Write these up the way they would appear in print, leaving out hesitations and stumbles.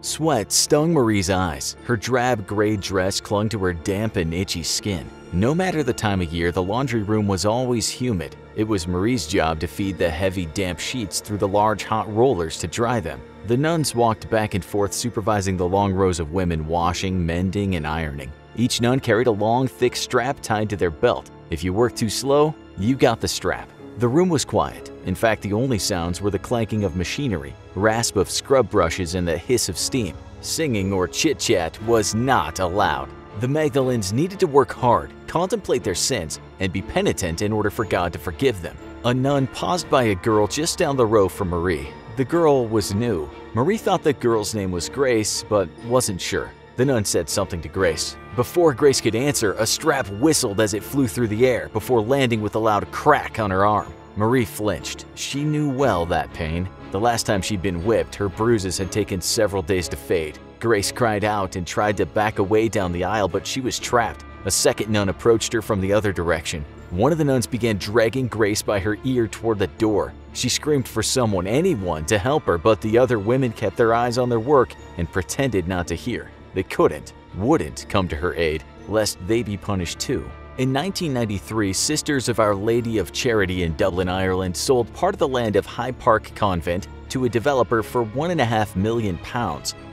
Sweat stung Marie's eyes. Her drab gray dress clung to her damp and itchy skin. No matter the time of year, the laundry room was always humid. It was Marie's job to feed the heavy, damp sheets through the large hot rollers to dry them. The nuns walked back and forth supervising the long rows of women washing, mending, and ironing. Each nun carried a long, thick strap tied to their belt. If you worked too slow, you got the strap. The room was quiet. In fact, the only sounds were the clanking of machinery, rasp of scrub brushes, and the hiss of steam. Singing or chit-chat was not allowed. The Magdalenes needed to work hard, contemplate their sins, and be penitent in order for God to forgive them. A nun paused by a girl just down the row from Marie. The girl was new. Marie thought the girl's name was Grace, but wasn't sure. The nun said something to Grace. Before Grace could answer, a strap whistled as it flew through the air before landing with a loud crack on her arm. Marie flinched. She knew well that pain. The last time she'd been whipped, her bruises had taken several days to fade. Grace cried out and tried to back away down the aisle, but she was trapped. A second nun approached her from the other direction. One of the nuns began dragging Grace by her ear toward the door. She screamed for someone, anyone, to help her, but the other women kept their eyes on their work and pretended not to hear. They wouldn't come to her aid, lest they be punished too. In 1993, Sisters of Our Lady of Charity in Dublin, Ireland sold part of the land of High Park Convent to a developer for £1.5 million.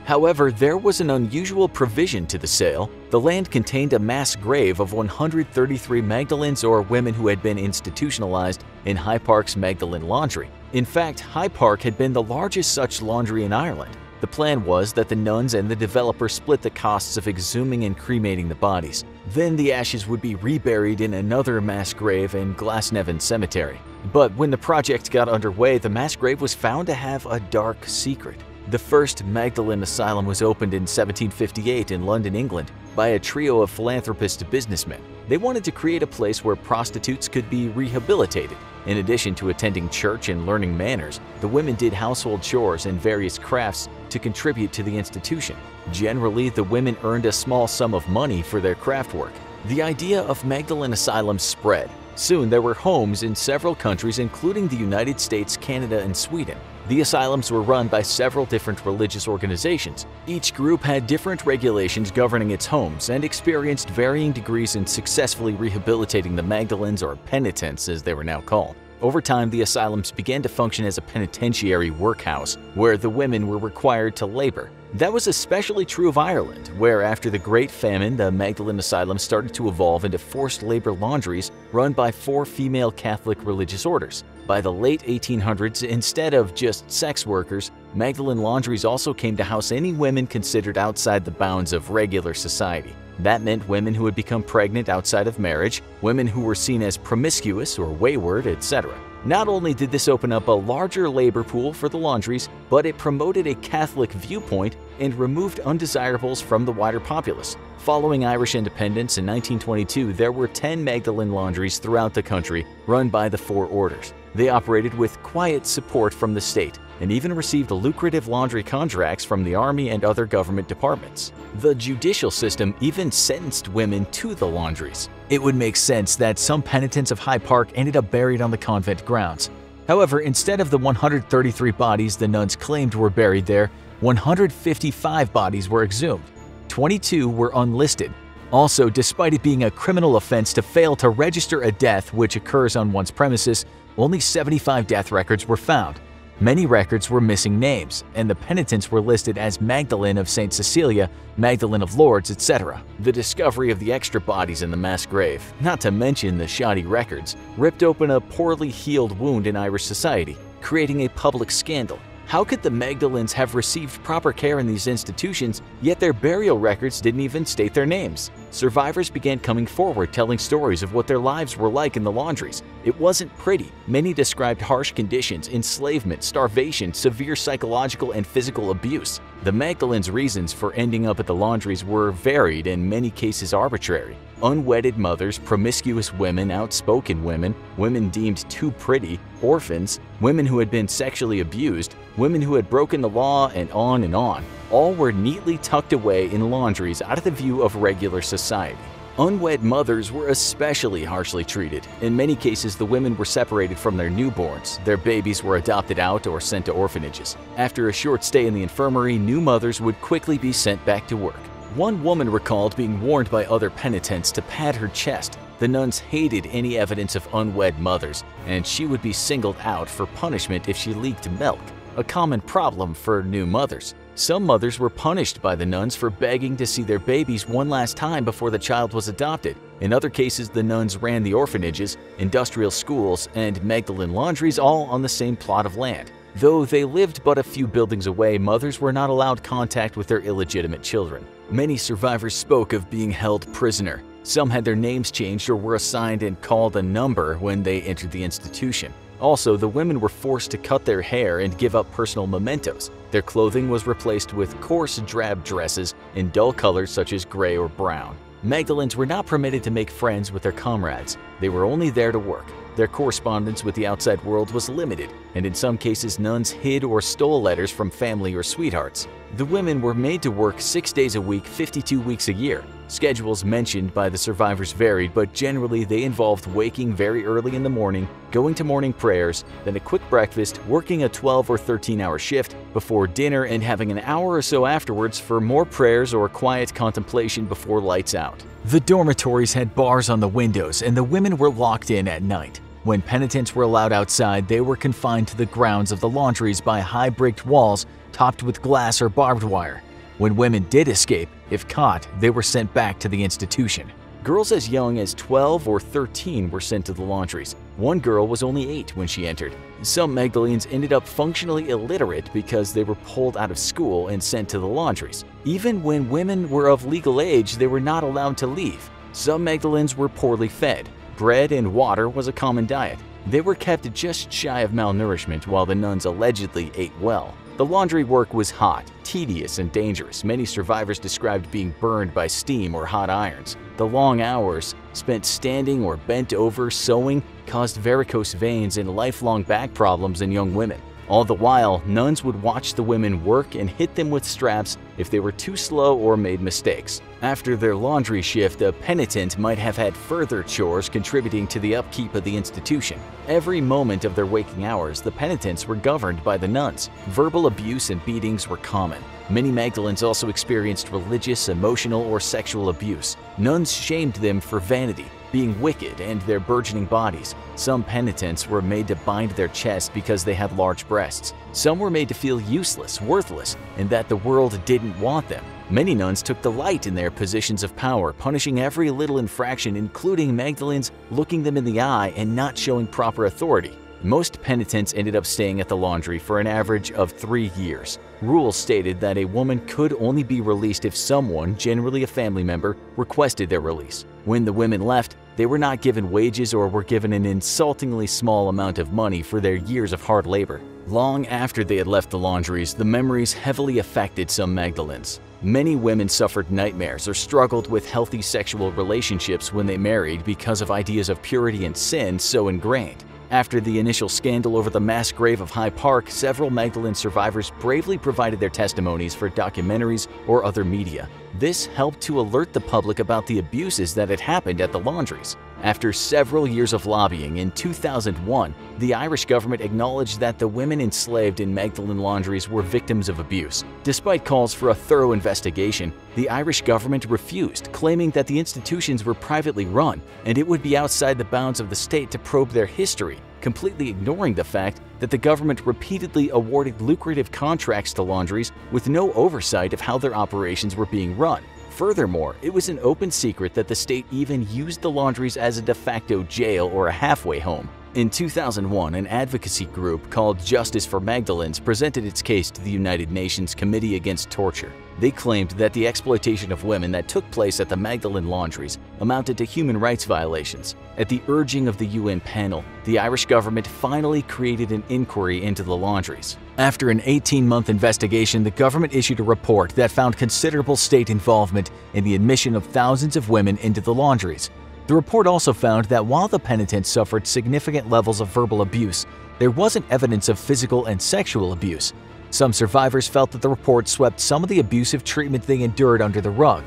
However, there was an unusual provision to the sale. The land contained a mass grave of 133 Magdalenes or women who had been institutionalized in High Park's Magdalene laundry. In fact, High Park had been the largest such laundry in Ireland. The plan was that the nuns and the developer split the costs of exhuming and cremating the bodies. Then the ashes would be reburied in another mass grave in Glasnevin Cemetery. But when the project got underway, the mass grave was found to have a dark secret. The first Magdalene Asylum was opened in 1758 in London, England, by a trio of philanthropist businessmen. They wanted to create a place where prostitutes could be rehabilitated. In addition to attending church and learning manners, the women did household chores and various crafts to contribute to the institution. Generally, the women earned a small sum of money for their craft work. The idea of Magdalene Asylums spread. Soon there were homes in several countries, including the United States, Canada, and Sweden. The asylums were run by several different religious organizations. Each group had different regulations governing its homes and experienced varying degrees in successfully rehabilitating the Magdalenes, or penitents as they were now called. Over time, the asylums began to function as a penitentiary workhouse, where the women were required to labor. That was especially true of Ireland, where after the Great Famine, the Magdalene Asylum started to evolve into forced labor laundries run by 4 female Catholic religious orders. By the late 1800s, instead of just sex workers, Magdalene laundries also came to house any women considered outside the bounds of regular society. That meant women who had become pregnant outside of marriage, women who were seen as promiscuous or wayward, etc. Not only did this open up a larger labor pool for the laundries, but it promoted a Catholic viewpoint and removed undesirables from the wider populace. Following Irish independence in 1922, there were 10 Magdalene laundries throughout the country run by the 4 orders. They operated with quiet support from the state and even received lucrative laundry contracts from the army and other government departments. The judicial system even sentenced women to the laundries. It would make sense that some penitents of High Park ended up buried on the convent grounds. However, instead of the 133 bodies the nuns claimed were buried there, 155 bodies were exhumed. 22 were unlisted. Also, despite it being a criminal offense to fail to register a death which occurs on one's premises, only 75 death records were found. Many records were missing names, and the penitents were listed as Magdalene of St. Cecilia, Magdalene of Lourdes, etc. The discovery of the extra bodies in the mass grave, not to mention the shoddy records, ripped open a poorly healed wound in Irish society, creating a public scandal. How could the Magdalenes have received proper care in these institutions, yet their burial records didn't even state their names? Survivors began coming forward telling stories of what their lives were like in the laundries. It wasn't pretty. Many described harsh conditions, enslavement, starvation, severe psychological and physical abuse. The Magdalenes' reasons for ending up at the laundries were varied, in many cases arbitrary. Unwedded mothers, promiscuous women, outspoken women, women deemed too pretty, orphans, women who had been sexually abused, women who had broken the law, and on and on. All were neatly tucked away in laundries out of the view of regular society. Unwed mothers were especially harshly treated. In many cases, the women were separated from their newborns. Their babies were adopted out or sent to orphanages. After a short stay in the infirmary, new mothers would quickly be sent back to work. One woman recalled being warned by other penitents to pad her chest. The nuns hated any evidence of unwed mothers, and she would be singled out for punishment if she leaked milk, a common problem for new mothers. Some mothers were punished by the nuns for begging to see their babies one last time before the child was adopted. In other cases, the nuns ran the orphanages, industrial schools, and Magdalene laundries all on the same plot of land. Though they lived but a few buildings away, mothers were not allowed contact with their illegitimate children. Many survivors spoke of being held prisoner. Some had their names changed or were assigned and called a number when they entered the institution. Also, the women were forced to cut their hair and give up personal mementos. Their clothing was replaced with coarse, drab dresses in dull colors such as gray or brown. Magdalenes were not permitted to make friends with their comrades. They were only there to work. Their correspondence with the outside world was limited, and in some cases nuns hid or stole letters from family or sweethearts. The women were made to work 6 days a week, 52 weeks a year. Schedules mentioned by the survivors varied, but generally they involved waking very early in the morning, going to morning prayers, then a quick breakfast, working a 12 or 13-hour shift before dinner, and having an hour or so afterwards for more prayers or quiet contemplation before lights out. The dormitories had bars on the windows, and the women were locked in at night. When penitents were allowed outside, they were confined to the grounds of the laundries by high bricked walls topped with glass or barbed wire. When women did escape, if caught, they were sent back to the institution. Girls as young as 12 or 13 were sent to the laundries. One girl was only 8 when she entered. Some Magdalenes ended up functionally illiterate because they were pulled out of school and sent to the laundries. Even when women were of legal age, they were not allowed to leave. Some Magdalenes were poorly fed. Bread and water was a common diet. They were kept just shy of malnourishment while the nuns allegedly ate well. The laundry work was hot, tedious, and dangerous. Many survivors described being burned by steam or hot irons. The long hours, spent standing or bent over sewing, caused varicose veins and lifelong back problems in young women. All the while, nuns would watch the women work and hit them with straps if they were too slow or made mistakes. After their laundry shift, a penitent might have had further chores contributing to the upkeep of the institution. Every moment of their waking hours, the penitents were governed by the nuns. Verbal abuse and beatings were common. Many Magdalenes also experienced religious, emotional, or sexual abuse. Nuns shamed them for vanity, being wicked, and their burgeoning bodies. Some penitents were made to bind their chests because they had large breasts. Some were made to feel useless, worthless, and that the world didn't want them. Many nuns took delight in their positions of power, punishing every little infraction, including Magdalenes looking them in the eye and not showing proper authority. Most penitents ended up staying at the laundry for an average of 3 years. Rules stated that a woman could only be released if someone, generally a family member, requested their release. When the women left, they were not given wages or were given an insultingly small amount of money for their years of hard labor. Long after they had left the laundries, the memories heavily affected some Magdalenes. Many women suffered nightmares or struggled with healthy sexual relationships when they married because of ideas of purity and sin so ingrained. After the initial scandal over the mass grave of Hyde Park, several Magdalene survivors bravely provided their testimonies for documentaries or other media. This helped to alert the public about the abuses that had happened at the laundries. After several years of lobbying, in 2001, the Irish government acknowledged that the women enslaved in Magdalene laundries were victims of abuse. Despite calls for a thorough investigation, the Irish government refused, claiming that the institutions were privately run and it would be outside the bounds of the state to probe their history, completely ignoring the fact that the government repeatedly awarded lucrative contracts to laundries with no oversight of how their operations were being run. Furthermore, it was an open secret that the state even used the laundries as a de facto jail or a halfway home. In 2001, an advocacy group called Justice for Magdalenes presented its case to the United Nations Committee Against Torture. They claimed that the exploitation of women that took place at the Magdalene laundries amounted to human rights violations. At the urging of the UN panel, the Irish government finally created an inquiry into the laundries. After an 18-month investigation, the government issued a report that found considerable state involvement in the admission of thousands of women into the laundries. The report also found that while the penitents suffered significant levels of verbal abuse, there wasn't evidence of physical and sexual abuse. Some survivors felt that the report swept some of the abusive treatment they endured under the rug.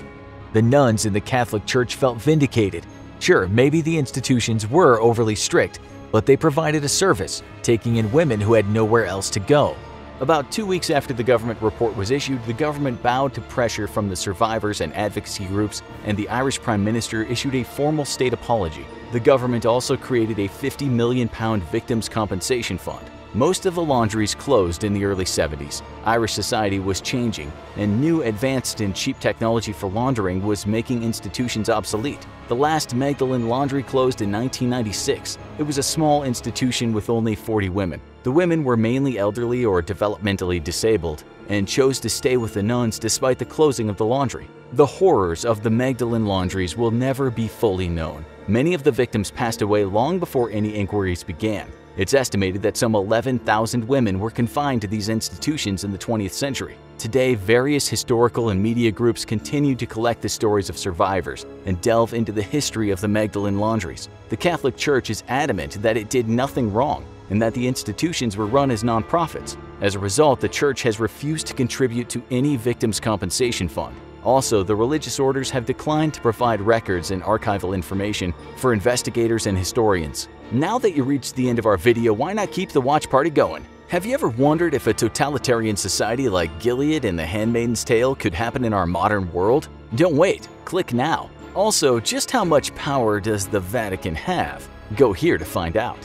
The nuns in the Catholic Church felt vindicated. Sure, maybe the institutions were overly strict, but they provided a service, taking in women who had nowhere else to go. About 2 weeks after the government report was issued, the government bowed to pressure from the survivors and advocacy groups, and the Irish Prime Minister issued a formal state apology. The government also created a £50 million victims' compensation fund. Most of the laundries closed in the early 70s. Irish society was changing, and new, advanced, and cheap technology for laundering was making institutions obsolete. The last Magdalene laundry closed in 1996. It was a small institution with only 40 women. The women were mainly elderly or developmentally disabled and chose to stay with the nuns despite the closing of the laundry. The horrors of the Magdalene laundries will never be fully known. Many of the victims passed away long before any inquiries began. It's estimated that some 11,000 women were confined to these institutions in the 20th century. Today, various historical and media groups continue to collect the stories of survivors and delve into the history of the Magdalene laundries. The Catholic Church is adamant that it did nothing wrong and that the institutions were run as nonprofits. As a result, the Church has refused to contribute to any victims' compensation fund. Also, the religious orders have declined to provide records and archival information for investigators and historians. Now that you reached the end of our video, why not keep the watch party going? Have you ever wondered if a totalitarian society like Gilead and The Handmaid's Tale could happen in our modern world? Don't wait, click now. Also, just how much power does the Vatican have? Go here to find out.